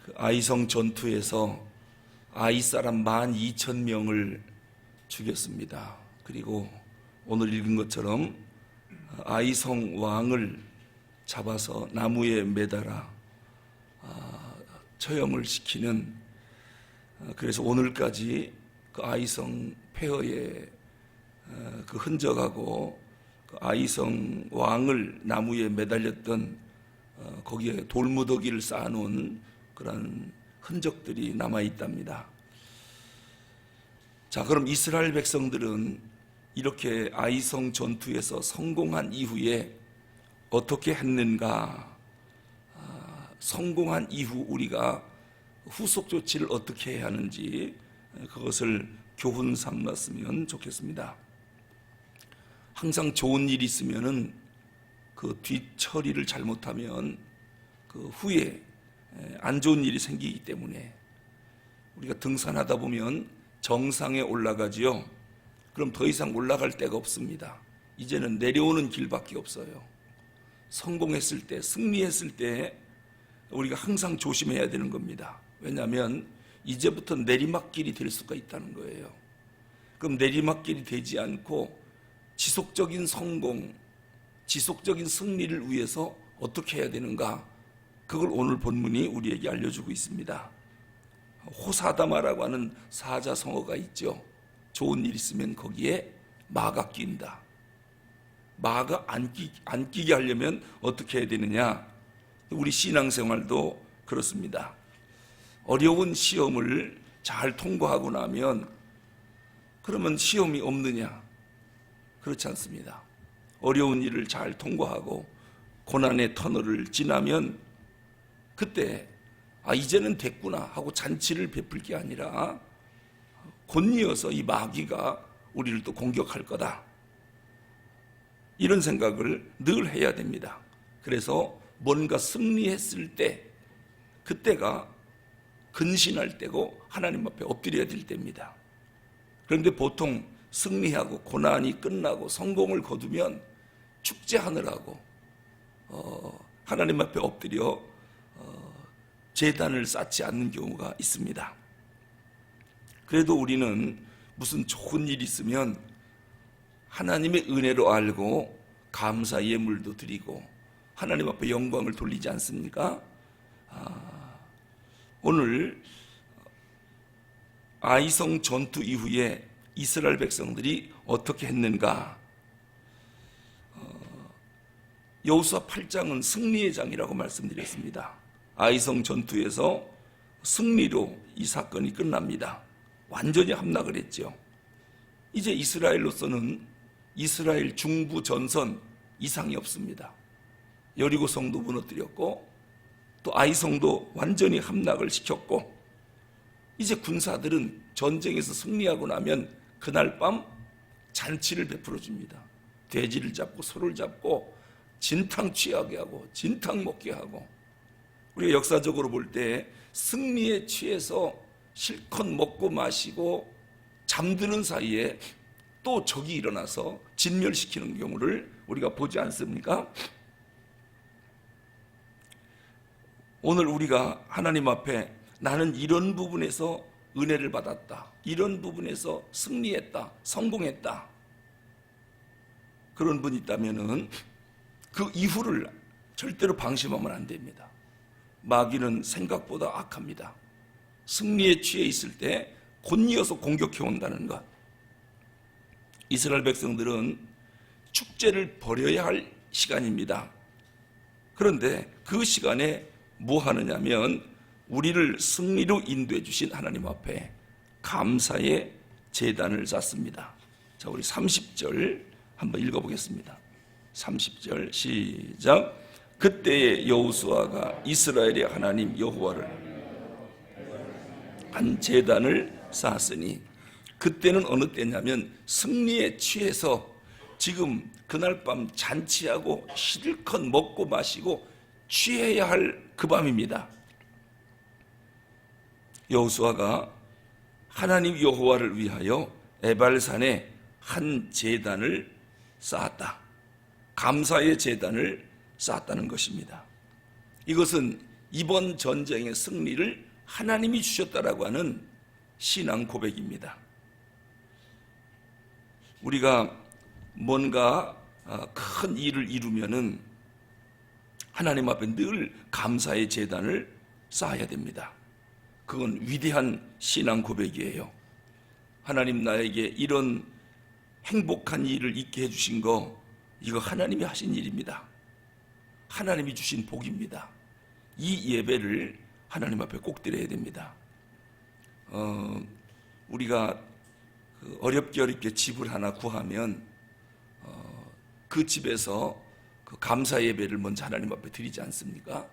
그 아이성 전투에서 아이 사람 12,000명을 죽였습니다. 그리고 오늘 읽은 것처럼 아이성 왕을 잡아서 나무에 매달아 처형을 시키는, 그래서 오늘까지 그 아이성 폐허의 그 흔적하고 그 아이성 왕을 나무에 매달렸던 거기에 돌무더기를 쌓아놓은 그런 흔적들이 남아있답니다. 자, 그럼 이스라엘 백성들은 이렇게 아이성 전투에서 성공한 이후에 어떻게 했는가? 성공한 이후 우리가 후속 조치를 어떻게 해야 하는지 그것을 교훈 삼았으면 좋겠습니다. 항상 좋은 일이 있으면은 그 뒤처리를 잘못하면 그 후에 안 좋은 일이 생기기 때문에 우리가 등산하다 보면 정상에 올라가지요. 그럼 더 이상 올라갈 데가 없습니다. 이제는 내려오는 길밖에 없어요. 성공했을 때, 승리했을 때 우리가 항상 조심해야 되는 겁니다. 왜냐하면 이제부터 내리막길이 될 수가 있다는 거예요. 그럼 내리막길이 되지 않고 지속적인 성공, 지속적인 승리를 위해서 어떻게 해야 되는가? 그걸 오늘 본문이 우리에게 알려주고 있습니다. 호사다마라고 하는 사자성어가 있죠. 좋은 일 있으면 거기에 마가 끼인다. 마가 안 끼게 하려면 어떻게 해야 되느냐? 우리 신앙생활도 그렇습니다. 어려운 시험을 잘 통과하고 나면 그러면 시험이 없느냐? 그렇지 않습니다. 어려운 일을 잘 통과하고 고난의 터널을 지나면 그때 이제는 됐구나 하고 잔치를 베풀 게 아니라 곧이어서 이 마귀가 우리를 또 공격할 거다, 이런 생각을 늘 해야 됩니다. 그래서 뭔가 승리했을 때 그때가 근신할 때고 하나님 앞에 엎드려야 될 때입니다. 그런데 보통 승리하고 고난이 끝나고 성공을 거두면 축제하느라고 하나님 앞에 엎드려 제단을 쌓지 않는 경우가 있습니다. 그래도 우리는 무슨 좋은 일이 있으면 하나님의 은혜로 알고 감사 예물도 드리고 하나님 앞에 영광을 돌리지 않습니까? 오늘 아이성 전투 이후에 이스라엘 백성들이 어떻게 했는가? 여호수아 8장은 승리의 장이라고 말씀드렸습니다. 아이성 전투에서 승리로 이 사건이 끝납니다. 완전히 함락을 했죠. 이제 이스라엘로서는 이스라엘 중부 전선 이상이 없습니다. 여리고성도 무너뜨렸고 또 아이성도 완전히 함락을 시켰고, 이제 군사들은 전쟁에서 승리하고 나면 그날 밤 잔치를 베풀어 줍니다. 돼지를 잡고 소를 잡고 진탕 취하게 하고 진탕 먹게 하고, 우리가 역사적으로 볼 때 승리에 취해서 실컷 먹고 마시고 잠드는 사이에 또 적이 일어나서 진멸시키는 경우를 우리가 보지 않습니까? 오늘 우리가 하나님 앞에 나는 이런 부분에서 은혜를 받았다, 이런 부분에서 승리했다, 성공했다, 그런 분이 있다면은 그 이후를 절대로 방심하면 안 됩니다. 마귀는 생각보다 악합니다. 승리에 취해 있을 때 곧이어서 공격해 온다는 것. 이스라엘 백성들은 축제를 벌여야 할 시간입니다. 그런데 그 시간에 뭐 하느냐면 우리를 승리로 인도해 주신 하나님 앞에 감사의 제단을 쌓습니다. 자, 우리 30절 한번 읽어보겠습니다. 30절 시작. 그때에 여호수아가 이스라엘의 하나님 여호와를 한 제단을 쌓았으니, 그때는 어느 때냐면 승리에 취해서 지금 그날 밤 잔치하고 실컷 먹고 마시고 취해야 할 그 밤입니다. 여호수아가 하나님 여호와를 위하여 에발산에 한 제단을 쌓았다. 감사의 제단을 쌓았다는 것입니다. 이것은 이번 전쟁의 승리를 하나님이 주셨다라고 하는 신앙 고백입니다. 우리가 뭔가 큰 일을 이루면은 하나님 앞에 늘 감사의 제단을 쌓아야 됩니다. 그건 위대한 신앙 고백이에요. 하나님, 나에게 이런 행복한 일을 있게 해주신 거, 이거 하나님이 하신 일입니다. 하나님이 주신 복입니다. 이 예배를 하나님 앞에 꼭 드려야 됩니다. 우리가 어렵게 집을 하나 구하면 그 집에서 그 감사 예배를 먼저 하나님 앞에 드리지 않습니까?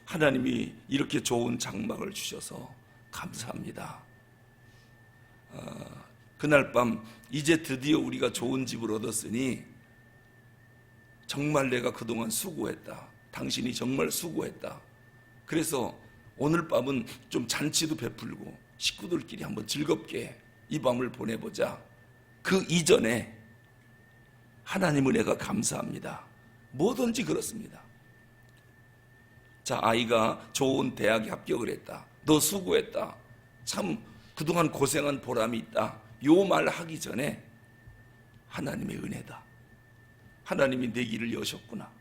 하나님이 이렇게 좋은 장막을 주셔서 감사합니다. 그날 밤 이제 드디어 우리가 좋은 집을 얻었으니 정말 내가 그동안 수고했다. 당신이 정말 수고했다. 그래서 오늘 밤은 좀 잔치도 베풀고 식구들끼리 한번 즐겁게 이 밤을 보내보자. 그 이전에 하나님 은혜가 감사합니다. 뭐든지 그렇습니다. 자, 아이가 좋은 대학에 합격을 했다. 너 수고했다. 참 그동안 고생한 보람이 있다. 요 말 하기 전에 하나님의 은혜다. 하나님이 내 길을 여셨구나.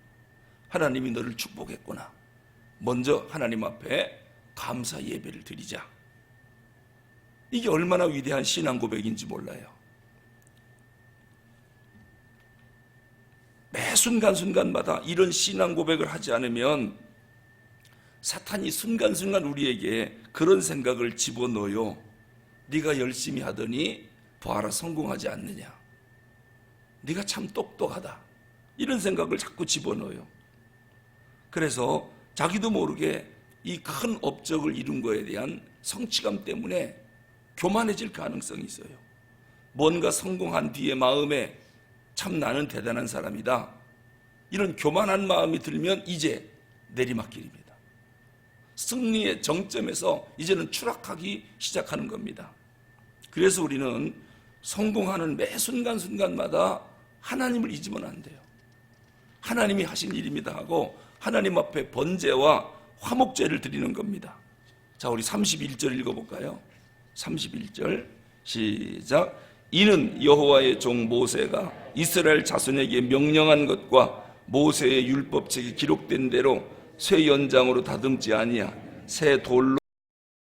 하나님이 너를 축복했구나. 먼저 하나님 앞에 감사 예배를 드리자. 이게 얼마나 위대한 신앙 고백인지 몰라요. 매 순간순간마다 이런 신앙 고백을 하지 않으면 사탄이 순간순간 우리에게 그런 생각을 집어넣어요. 네가 열심히 하더니 보아라 성공하지 않느냐. 네가 참 똑똑하다. 이런 생각을 자꾸 집어넣어요. 그래서 자기도 모르게 이 큰 업적을 이룬 거에 대한 성취감 때문에 교만해질 가능성이 있어요. 뭔가 성공한 뒤에 마음에 참 나는 대단한 사람이다. 이런 교만한 마음이 들면 이제 내리막길입니다. 승리의 정점에서 이제는 추락하기 시작하는 겁니다. 그래서 우리는 성공하는 매 순간순간마다 하나님을 잊으면 안 돼요. 하나님이 하신 일입니다 하고 하나님 앞에 번제와 화목제를 드리는 겁니다. 자, 우리 31절 읽어볼까요? 31절 시작. 이는 여호와의 종 모세가 이스라엘 자손에게 명령한 것과 모세의 율법책에 기록된 대로 쇠 연장으로 다듬지 아니한 새 돌로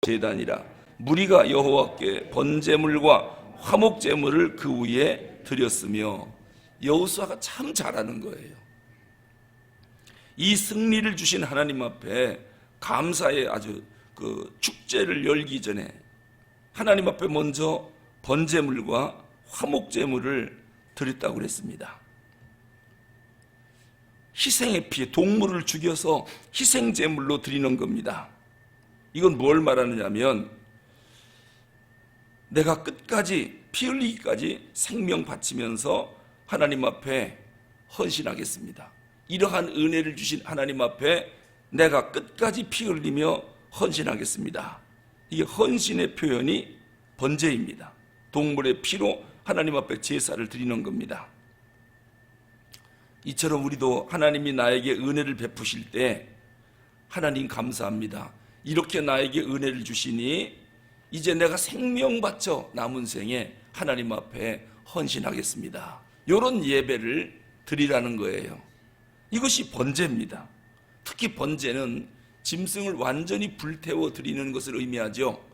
제단이라. 무리가 여호와께 번제물과 화목제물을 그 위에 드렸으며. 여호수아가 참 잘하는 거예요. 이 승리를 주신 하나님 앞에 감사의 아주 그 축제를 열기 전에 하나님 앞에 먼저 번제물과 화목제물을 드렸다고 그랬습니다. 희생의 피, 동물을 죽여서 희생제물로 드리는 겁니다. 이건 뭘 말하느냐면 내가 끝까지 피 흘리기까지 생명 바치면서 하나님 앞에 헌신하겠습니다. 이러한 은혜를 주신 하나님 앞에 내가 끝까지 피 흘리며 헌신하겠습니다. 이게 헌신의 표현이 번제입니다. 동물의 피로 하나님 앞에 제사를 드리는 겁니다. 이처럼 우리도 하나님이 나에게 은혜를 베푸실 때 하나님 감사합니다. 이렇게 나에게 은혜를 주시니 이제 내가 생명 바쳐 남은 생에 하나님 앞에 헌신하겠습니다. 이런 예배를 드리라는 거예요. 이것이 번제입니다. 특히 번제는 짐승을 완전히 불태워 드리는 것을 의미하죠.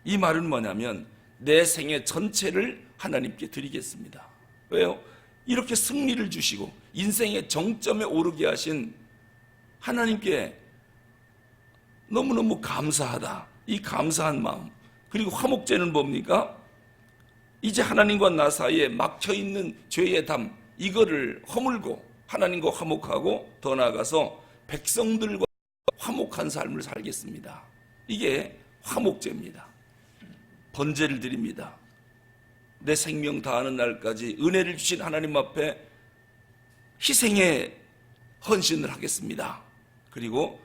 이 말은 뭐냐면 내 생애 전체를 하나님께 드리겠습니다. 왜요? 이렇게 승리를 주시고 인생의 정점에 오르게 하신 하나님께 너무너무 감사하다. 이 감사한 마음. 그리고 화목제는 뭡니까? 이제 하나님과 나 사이에 막혀있는 죄의 담, 이거를 허물고 하나님과 화목하고 더 나아가서 백성들과 화목한 삶을 살겠습니다. 이게 화목제입니다. 번제를 드립니다. 내 생명 다하는 날까지 은혜를 주신 하나님 앞에 희생의 헌신을 하겠습니다. 그리고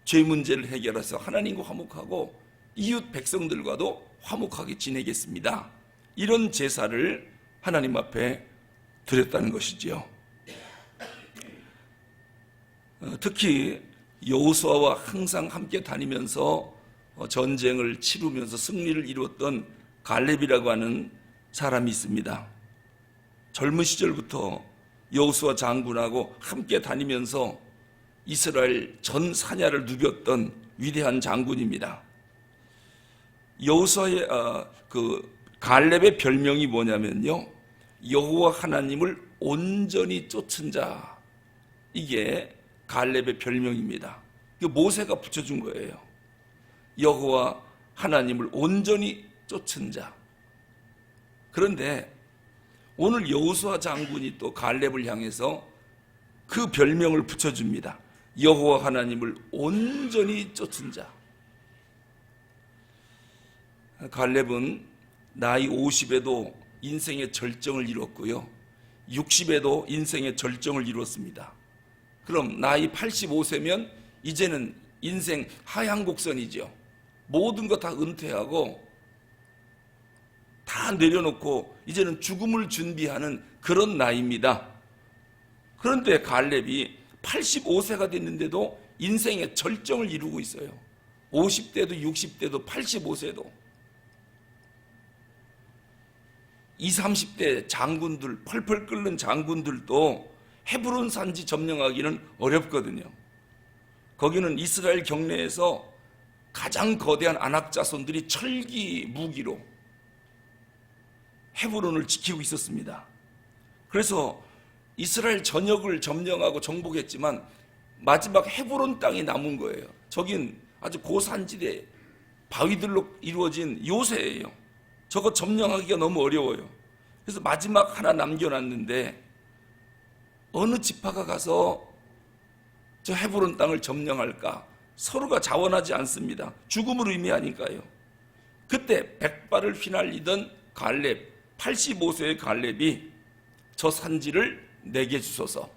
죄 문제를 해결해서 하나님과 화목하고 이웃 백성들과도 화목하게 지내겠습니다. 이런 제사를 하나님 앞에 드렸다는 것이지요. 특히 여호수아와 항상 함께 다니면서 전쟁을 치르면서 승리를 이루었던 갈렙이라고 하는 사람이 있습니다. 젊은 시절부터 여호수아 장군하고 함께 다니면서 이스라엘 전 사냐를 누볐던 위대한 장군입니다. 여호수아의 갈렙의 별명이 뭐냐면요, 여호와 하나님을 온전히 쫓은 자. 이게 갈렙의 별명입니다. 모세가 붙여준 거예요. 여호와 하나님을 온전히 쫓은 자. 그런데 오늘 여호수아 장군이 또 갈렙을 향해서 그 별명을 붙여줍니다. 여호와 하나님을 온전히 쫓은 자. 갈렙은 나이 50에도 인생의 절정을 이뤘고요, 60에도 인생의 절정을 이뤘습니다. 그럼 나이 85세면 이제는 인생 하향곡선이죠. 모든 거 다 은퇴하고 다 내려놓고 이제는 죽음을 준비하는 그런 나이입니다. 그런데 갈렙이 85세가 됐는데도 인생의 절정을 이루고 있어요. 50대도 60대도 85세도. 20, 30대 장군들, 펄펄 끓는 장군들도 헤브론 산지 점령하기는 어렵거든요. 거기는 이스라엘 경내에서 가장 거대한 아낙 자손들이 철기 무기로 헤브론을 지키고 있었습니다. 그래서 이스라엘 전역을 점령하고 정복했지만 마지막 헤브론 땅이 남은 거예요. 저긴 아주 고산지대 바위들로 이루어진 요새예요. 저거 점령하기가 너무 어려워요. 그래서 마지막 하나 남겨놨는데 어느 지파가 가서 저 헤브론 땅을 점령할까? 서로가 자원하지 않습니다. 죽음을 의미하니까요. 그때 백발을 휘날리던 갈렙, 85세의 갈렙이 저 산지를 내게 주소서.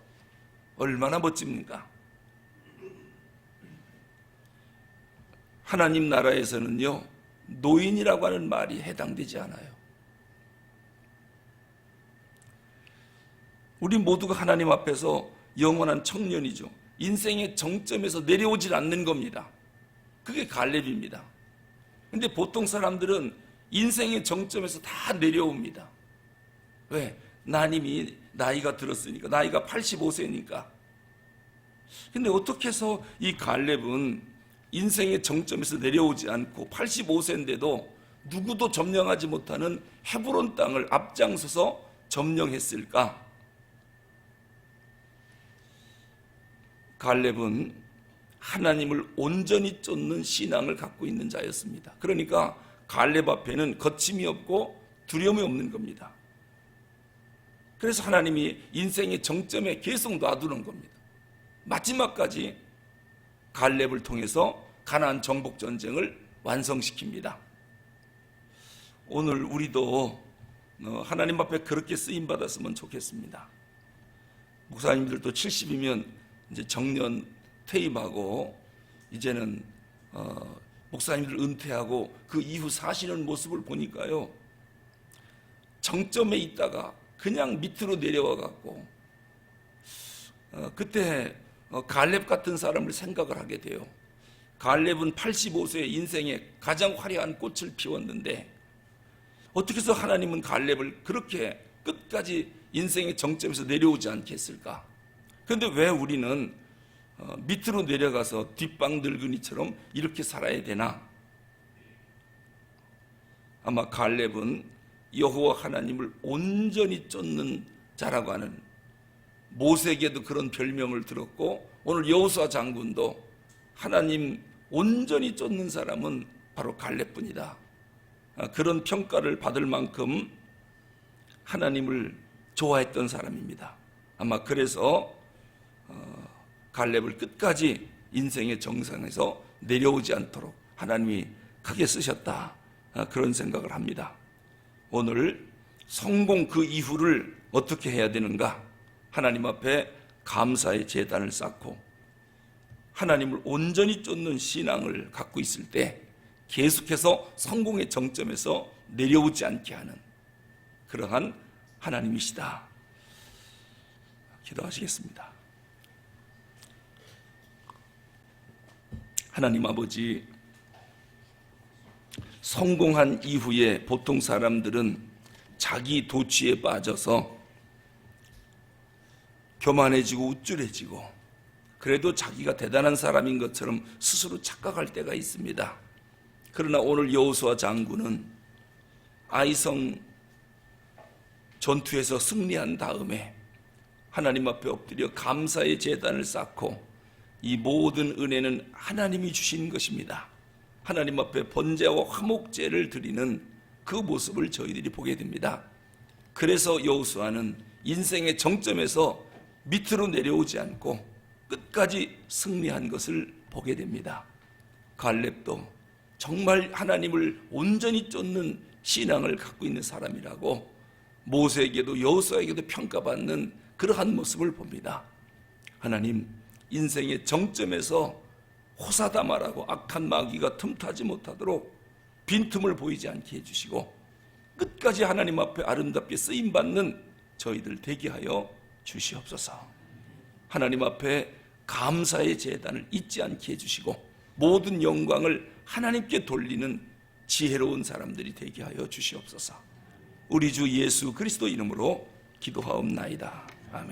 얼마나 멋집니까? 하나님 나라에서는요, 노인이라고 하는 말이 해당되지 않아요. 우리 모두가 하나님 앞에서 영원한 청년이죠. 인생의 정점에서 내려오질 않는 겁니다. 그게 갈렙입니다. 근데 보통 사람들은 인생의 정점에서 다 내려옵니다. 왜? 난 이미 나이가 들었으니까, 나이가 85세니까. 근데 어떻게 해서 이 갈렙은 인생의 정점에서 내려오지 않고 85세인데도 누구도 점령하지 못하는 헤브론 땅을 앞장서서 점령했을까? 갈렙은 하나님을 온전히 쫓는 신앙을 갖고 있는 자였습니다. 그러니까 갈렙 앞에는 거침이 없고 두려움이 없는 겁니다. 그래서 하나님이 인생의 정점에 계속 놔두는 겁니다. 마지막까지 갈렙을 통해서 가나안 정복 전쟁을 완성시킵니다. 오늘 우리도 하나님 앞에 그렇게 쓰임 받았으면 좋겠습니다. 목사님들도 70이면 이제 정년 퇴임하고 이제는 목사님들 은퇴하고 그 이후 사시는 모습을 보니까요, 정점에 있다가 그냥 밑으로 내려와 갖고 그때 갈렙 같은 사람을 생각을 하게 돼요. 갈렙은 85세의 인생에 가장 화려한 꽃을 피웠는데 어떻게 해서 하나님은 갈렙을 그렇게 끝까지 인생의 정점에서 내려오지 않게 했을까? 그런데 왜 우리는 밑으로 내려가서 뒷방 늙은이처럼 이렇게 살아야 되나? 아마 갈렙은 여호와 하나님을 온전히 쫓는 자라고 하는, 모세에게도 그런 별명을 들었고 오늘 여호수아 장군도 하나님 온전히 쫓는 사람은 바로 갈렙뿐이다. 그런 평가를 받을 만큼 하나님을 좋아했던 사람입니다. 아마 그래서 갈렙을 끝까지 인생의 정상에서 내려오지 않도록 하나님이 크게 쓰셨다. 그런 생각을 합니다. 오늘 성공 그 이후를 어떻게 해야 되는가? 하나님 앞에 감사의 제단을 쌓고 하나님을 온전히 쫓는 신앙을 갖고 있을 때 계속해서 성공의 정점에서 내려오지 않게 하는 그러한 하나님이시다. 기도하시겠습니다. 하나님 아버지, 성공한 이후에 보통 사람들은 자기 도취에 빠져서 교만해지고 우쭐해지고 그래도 자기가 대단한 사람인 것처럼 스스로 착각할 때가 있습니다. 그러나 오늘 여호수아 장군은 아이성 전투에서 승리한 다음에 하나님 앞에 엎드려 감사의 제단을 쌓고 이 모든 은혜는 하나님이 주신 것입니다. 하나님 앞에 번제와 화목제를 드리는 그 모습을 저희들이 보게 됩니다. 그래서 여호수아는 인생의 정점에서 밑으로 내려오지 않고 끝까지 승리한 것을 보게 됩니다. 갈렙도 정말 하나님을 온전히 쫓는 신앙을 갖고 있는 사람이라고 모세에게도 여호수아에게도 평가받는 그러한 모습을 봅니다. 하나님, 인생의 정점에서 호사다마라고 악한 마귀가 틈타지 못하도록 빈틈을 보이지 않게 해주시고 끝까지 하나님 앞에 아름답게 쓰임받는 저희들 되게 하여 주시옵소서. 하나님 앞에 감사의 제단을 잊지 않게 해주시고 모든 영광을 하나님께 돌리는 지혜로운 사람들이 되게 하여 주시옵소서. 우리 주 예수 그리스도 이름으로 기도하옵나이다.